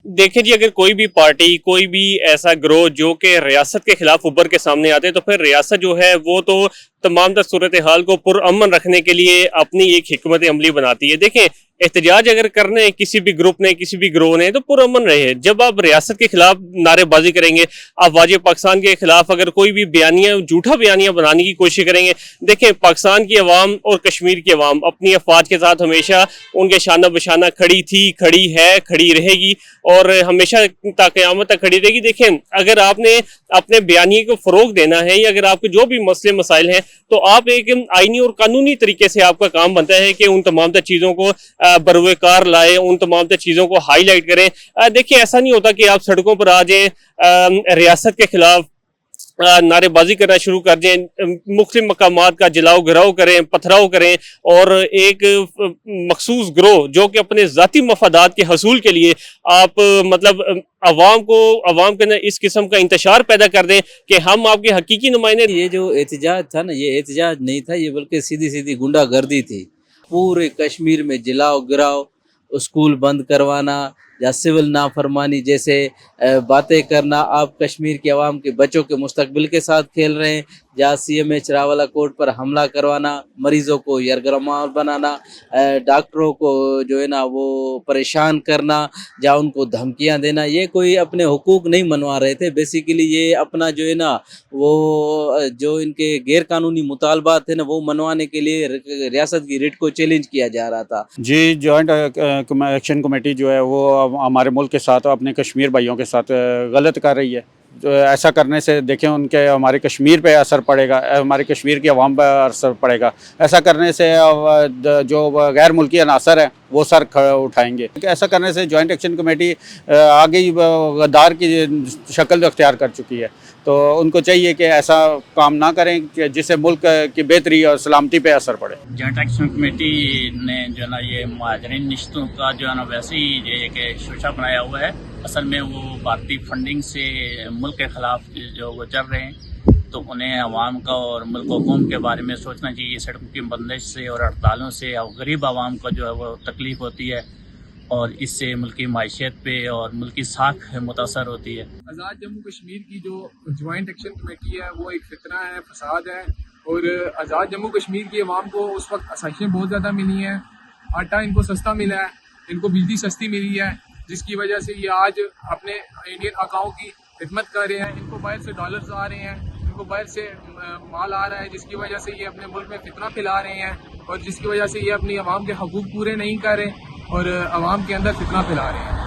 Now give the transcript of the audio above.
देखें जी, अगर कोई भी पार्टी, कोई भी ऐसा ग्रोह जो कि रियासत के खिलाफ उभर के सामने आते हैं, तो फिर रियासत जो है वो तो तमाम तर सूरत हाल को पुरअमन रखने के लिए अपनी एक हिकमत अमली बनाती है। देखें, एहतजाज अगर करने हैं किसी भी ग्रुप ने, किसी भी ग्रोह ने, तो पुरअमन रहे। जब आप रियासत के खिलाफ नारेबाजी करेंगे, आप वाजिब पाकिस्तान के खिलाफ अगर कोई भी बयानिया, झूठा बयानिया बनाने की कोशिश करेंगे, देखें पाकिस्तान की अवाम और कश्मीर की अवाम अपनी अफवाज के साथ हमेशा उनके शाना बशाना खड़ी थी, खड़ी है, खड़ी रहेगी और हमेशा क़यामत तक खड़ी रहेगी। देखें, अगर आपने अपने बयानिए को फ़रोग देना है या अगर आपके जो भी मसले मसाइल हैं, तो आप एक आईनी और कानूनी तरीके से आपका काम बनता है कि उन तमाम तर चीज़ों को बरवेकार लाए, उन तमाम तर चीज़ों को हाईलाइट करें। देखिए, ऐसा नहीं होता कि आप सड़कों पर आ जाएं, रियासत के खिलाफ नारेबाजी करना शुरू कर दें, मुख्तलिफ मकामात का जलाओ घराव करें, पथराव करें और एक मखसूस ग्रोह जो कि अपने ज़ाती मफादात के हसूल के लिए आप मतलब अवाम के अंदर इस किस्म का इंतशार पैदा कर दें कि हम आपके हकीकी नुमाइंदे। ये जो एहतजाज था ना, ये एहतजाज नहीं था, ये बल्कि सीधी सीधी गुंडागर्दी थी। पूरे कश्मीर में जलाओ गिराओ, स्कूल बंद करवाना या सिविल नाफरमानी जैसे बातें करना, आप कश्मीर के अवाम के बच्चों के मुस्तकबिल के साथ खेल रहे हैं, या CMH रावला कोर्ट पर हमला करवाना, मरीज़ों को यरगमार बनाना, डॉक्टरों को जो है ना वो परेशान करना, या उनको धमकियां देना, ये कोई अपने हुकूक नहीं मनवा रहे थे। बेसिकली ये अपना जो है ना वो जो इनके गैर कानूनी मुतालबात थे ना वो मनवाने के लिए रियासत की रिट को चैलेंज किया जा रहा था। जी, जॉइंट एक्शन कमेटी जो है वो हमारे मुल्क के साथ, अपने कश्मीर भाइयों के साथ गलत कर रही है। जो ऐसा करने से देखें उनके हमारे कश्मीर पे असर पड़ेगा, हमारे कश्मीर की आवाम पर असर पड़ेगा। ऐसा करने से जो गैर मुल्की अनासर हैं वो सर उठाएंगे। ऐसा करने से जॉइंट एक्शन कमेटी आगे गद्दार की शक्ल अख्तियार कर चुकी है, तो उनको चाहिए कि ऐसा काम ना करें कि जिससे मुल्क की बेहतरी और सलामती पे असर पड़े। जॉइंट एक्शन कमेटी ने जो है ना ये मुहाजिरीन निश्तों का जो है ना वैसे ही एक शोशा बनाया हुआ है। असल में वो भारतीय फंडिंग से मुल्क के खिलाफ जो वो चल रहे हैं, तो उन्हें अवाम का और मुल्क कौम के बारे में सोचना चाहिए। सड़कों की बंदिश से और हड़तालों से और गरीब आवाम को जो है वो तकलीफ़ होती है और इससे मुल्की माइशत पे और मुल्की साख मुतासर होती है। आज़ाद जम्मू कश्मीर की जो जॉइंट एक्शन कमेटी है वो एक फितना है, फसाद है, और आज़ाद जम्मू कश्मीर की आवाम को उस वक्त आसाइशें बहुत ज़्यादा मिली हैं। आटा इनको सस्ता मिला है, इनको बिजली सस्ती मिली है, जिसकी वजह से ये आज अपने इंडियन आकाओं की खिदमत कर रहे हैं। इनको बाहर से डॉलर्स आ रहे हैं, इनको बाहर से माल आ रहा है, जिसकी वजह से ये अपने मुल्क में फितना फैला रहे हैं और जिसकी वजह से ये अपनी आवाम के हकूक़ पूरे नहीं कर रहे और आवाम के अंदर फितना फैला रहे हैं।